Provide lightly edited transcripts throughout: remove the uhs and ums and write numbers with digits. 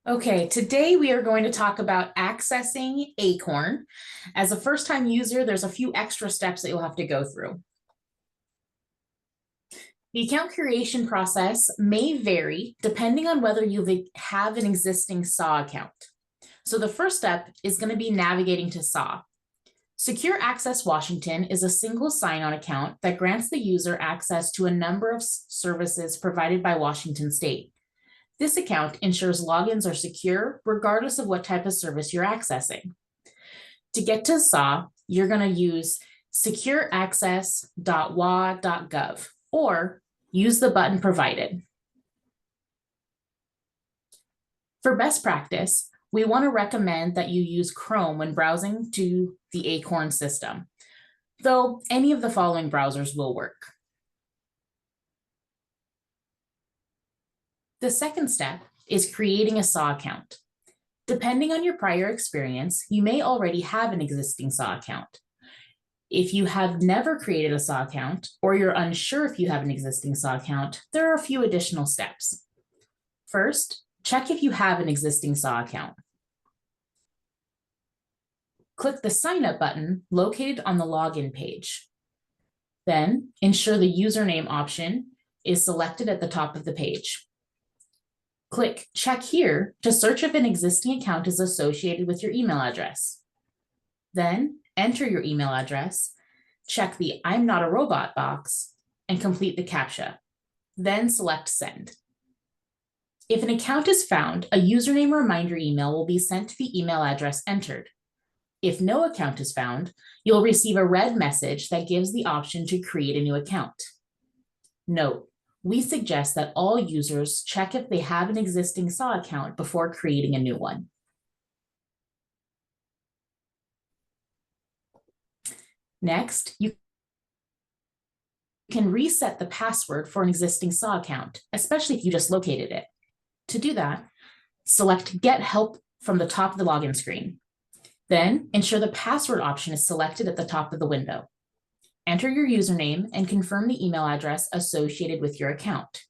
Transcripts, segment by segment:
Okay, today we are going to talk about accessing Acorn. As a first-time user, there's a few extra steps that you'll have to go through. The account creation process may vary depending on whether you have an existing SAW account. So the first step is going to be navigating to SAW. Secure Access Washington is a single sign-on account that grants the user access to a number of services provided by Washington State. This account ensures logins are secure regardless of what type of service you're accessing. To get to SAW, you're going to use secureaccess.wa.gov or use the button provided. For best practice, we want to recommend that you use Chrome when browsing to the Acorn system, though any of the following browsers will work. The second step is creating a SAW account. Depending on your prior experience, you may already have an existing SAW account. If you have never created a SAW account, or you're unsure if you have an existing SAW account, there are a few additional steps. First, check if you have an existing SAW account. Click the Sign Up button located on the login page. Then, ensure the username option is selected at the top of the page. Click Check Here to search if an existing account is associated with your email address. Then enter your email address, check the I'm not a robot box, and complete the CAPTCHA. Then select Send. If an account is found, a username reminder email will be sent to the email address entered. If no account is found, you'll receive a red message that gives the option to create a new account. Note, we suggest that all users check if they have an existing SAW account before creating a new one. Next, you can reset the password for an existing SAW account, especially if you just located it. To do that, select Get Help from the top of the login screen. Then ensure the password option is selected at the top of the window. Enter your username and confirm the email address associated with your account.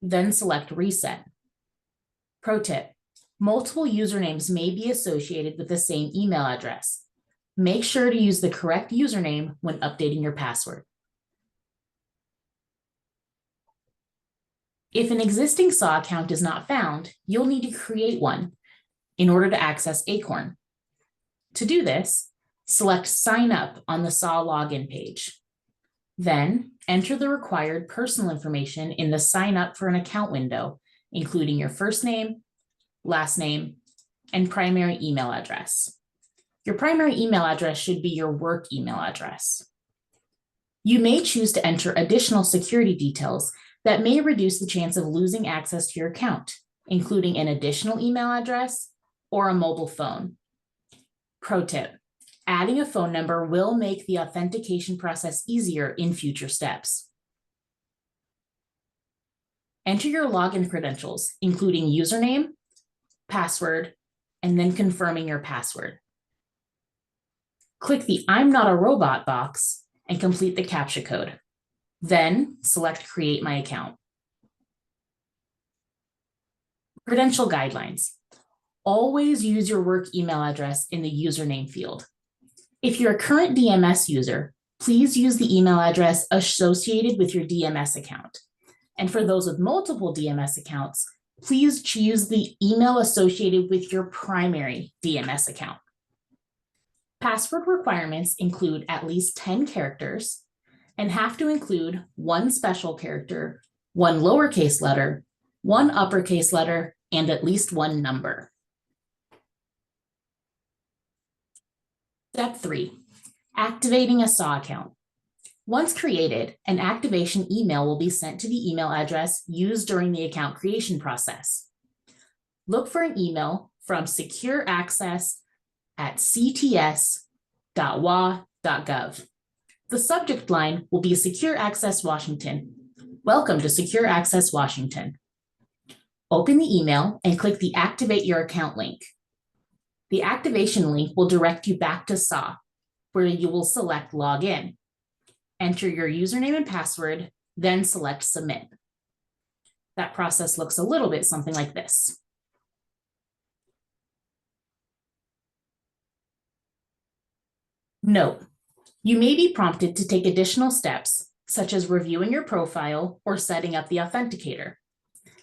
Then select Reset. Pro tip, multiple usernames may be associated with the same email address. Make sure to use the correct username when updating your password. If an existing SAW account is not found, you'll need to create one in order to access Acorn. To do this, select Sign Up on the SAW login page. Then enter the required personal information in the Sign Up for an Account window, including your first name, last name, and primary email address. Your primary email address should be your work email address. You may choose to enter additional security details that may reduce the chance of losing access to your account, including an additional email address or a mobile phone. Pro tip, adding a phone number will make the authentication process easier in future steps. Enter your login credentials, including username, password, and then confirming your password. Click the I'm not a robot box and complete the CAPTCHA code. Then select Create My Account. Credential guidelines. Always use your work email address in the username field. If you're a current DMS user, please use the email address associated with your DMS account. And for those with multiple DMS accounts, please choose the email associated with your primary DMS account. Password requirements include at least 10 characters and have to include one special character, one lowercase letter, one uppercase letter, and at least one number. Step 3, activating a SAW account. Once created, an activation email will be sent to the email address used during the account creation process. Look for an email from secureaccess@cts.wa.gov. The subject line will be Secure Access Washington. Welcome to Secure Access Washington. Open the email and click the Activate Your Account link. The activation link will direct you back to SAW, where you will select Login. Enter your username and password, then select Submit. That process looks a little bit something like this. Note, you may be prompted to take additional steps, such as reviewing your profile or setting up the authenticator.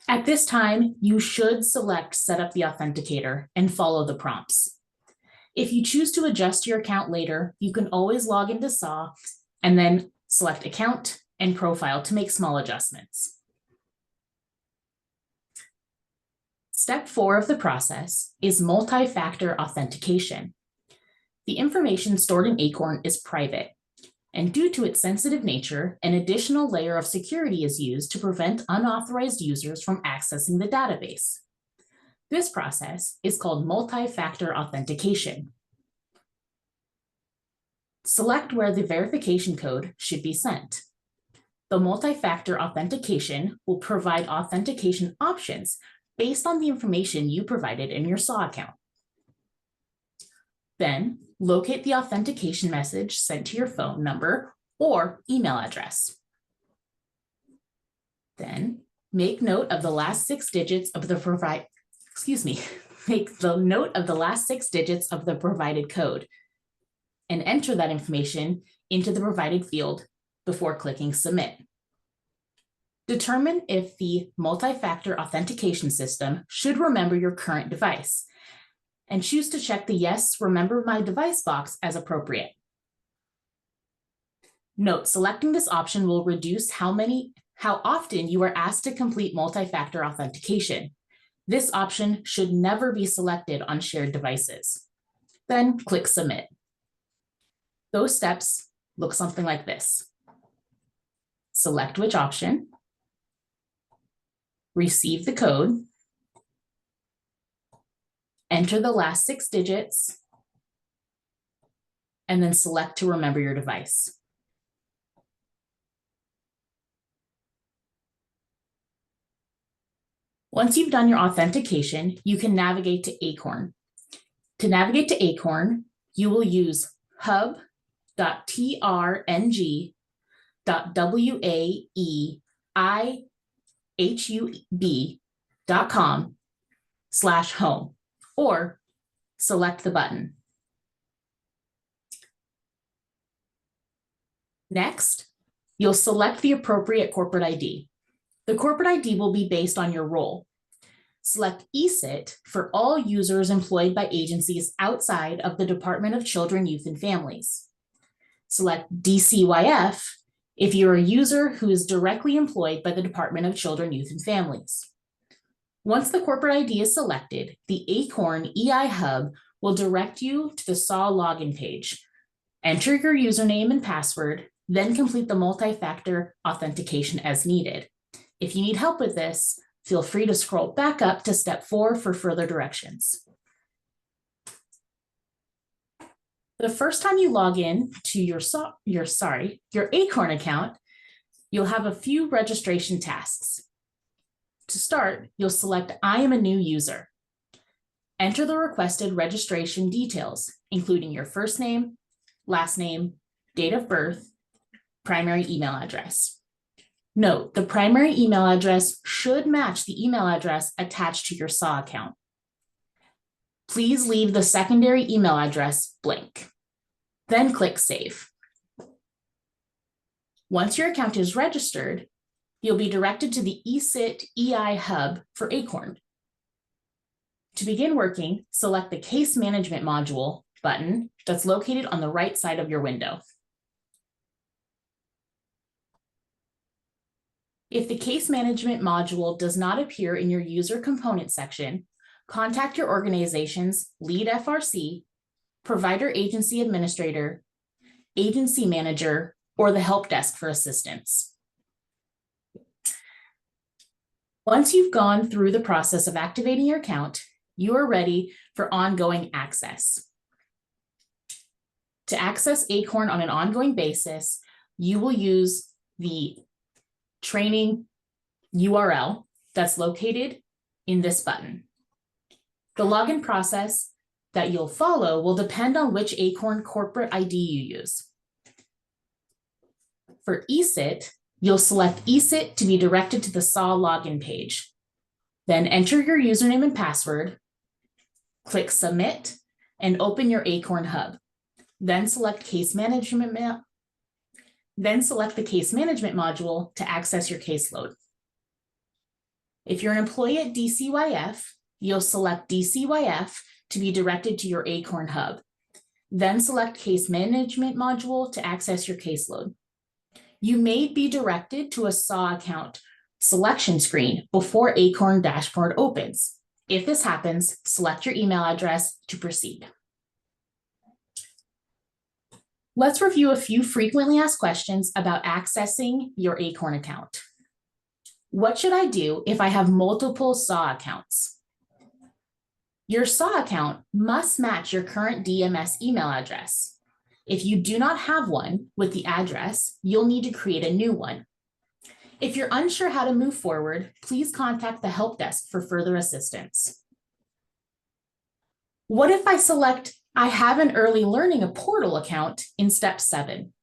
At this time, you should select Set up the authenticator and follow the prompts. If you choose to adjust your account later, you can always log into SAW and then select Account and Profile to make small adjustments. Step 4 of the process is multi-factor authentication. The information stored in Acorn is private, and due to its sensitive nature, an additional layer of security is used to prevent unauthorized users from accessing the database. This process is called multi-factor authentication. Select where the verification code should be sent. The multi-factor authentication will provide authentication options based on the information you provided in your SAW account. Then, locate the authentication message sent to your phone number or email address. Then, make note of the last 6 digits of the make the note of the last 6 digits of the provided code and enter that information into the provided field before clicking Submit. Determine if the multi-factor authentication system should remember your current device and choose to check the Yes, Remember My Device box as appropriate. Note, selecting this option will reduce how often you are asked to complete multi-factor authentication. This option should never be selected on shared devices. Then click Submit. Those steps look something like this. Select which option, receive the code, enter the last 6 digits, and then select to remember your device. Once you've done your authentication, you can navigate to Acorn. To navigate to Acorn, you will use hub.trng.waehub.com/home or select the button. Next, you'll select the appropriate corporate ID. The corporate ID will be based on your role. Select ESIT for all users employed by agencies outside of the Department of Children, Youth, and Families. Select DCYF if you're a user who is directly employed by the Department of Children, Youth, and Families. Once the corporate ID is selected, the Acorn EI Hub will direct you to the SAW login page. Enter your username and password, then complete the multi-factor authentication as needed. If you need help with this, feel free to scroll back up to step 4 for further directions. The first time you log in to your Acorn account, you'll have a few registration tasks. To start, you'll select I am a new user. Enter the requested registration details, including your first name, last name, date of birth, primary email address. Note, the primary email address should match the email address attached to your SAW account. Please leave the secondary email address blank. Then click Save. Once your account is registered, you'll be directed to the ESIT EI Hub for Acorn. To begin working, select the Case Management Module button that's located on the right side of your window. If the Case Management module does not appear in your user component section, contact your organization's lead FRC, provider agency administrator, agency manager, or the help desk for assistance. Once you've gone through the process of activating your account, you are ready for ongoing access. To access Acorn on an ongoing basis, you will use the training URL that's located in this button. The login process that you'll follow will depend on which Acorn corporate ID you use. For ESIT, you'll select ESIT to be directed to the SAW login page. Then enter your username and password, click Submit, and open your Acorn Hub. Then select the case management module to access your caseload. If you're an employee at DCYF, you'll select DCYF to be directed to your Acorn hub. Then select case management module to access your caseload. You may be directed to a SAW account selection screen before Acorn dashboard opens. If this happens, select your email address to proceed. Let's review a few frequently asked questions about accessing your Acorn account. What should I do if I have multiple SAW accounts? Your SAW account must match your current DMS email address. If you do not have one with the address, you'll need to create a new one. If you're unsure how to move forward, please contact the help desk for further assistance. What if I select I have an early learning portal account in step 7?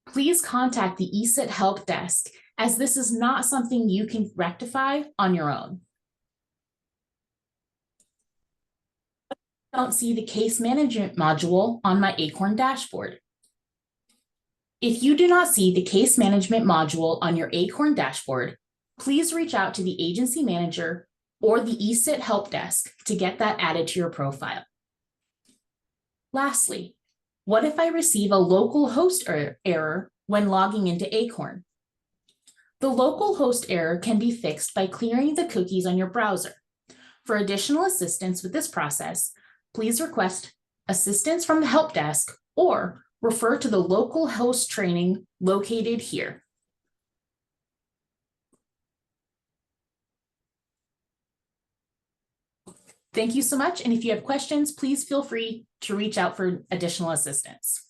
Please contact the ESIT help desk, as this is not something you can rectify on your own. I don't see the case management module on my Acorn dashboard. If you do not see the case management module on your Acorn dashboard, please reach out to the agency manager or the ESIT help desk to get that added to your profile. Lastly, what if I receive a local host error when logging into Acorn? The local host error can be fixed by clearing the cookies on your browser. For additional assistance with this process, please request assistance from the help desk or refer to the local host training located here. Thank you so much. And if you have questions, please feel free to reach out for additional assistance.